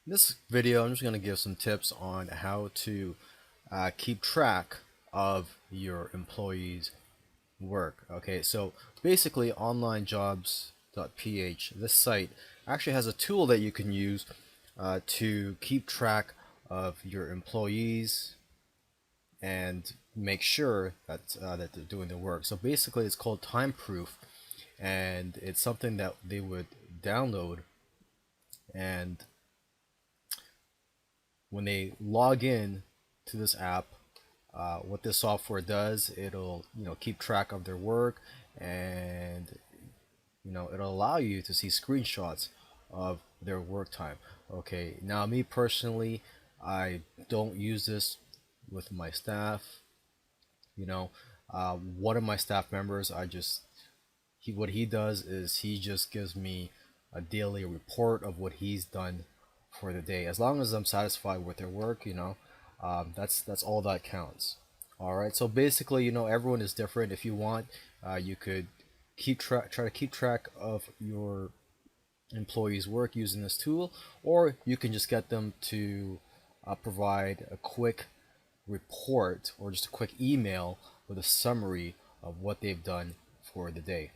In this video, I'm just going to give some tips on how to keep track of your employees' work. Okay, so basically, online job.Ph, this site actually has a tool that you can use to keep track of your employees and make sure that they're doing their work. So basically, it's called Time Proof, and it's something that they would download, and when they log in to this app, what this software does, it'll keep track of their work, and it'll allow you to see screenshots of their work time. Okay, now me personally, I don't use this with my staff. You know, one of my staff members, what he does is he just gives me a daily report of what he's done for the day. As long as I'm satisfied with their work, that's all that counts. All right. So basically, everyone is different. If you want, you could try to keep track of your employees' work using this tool, or you can just get them to provide a quick report or just a quick email with a summary of what they've done for the day.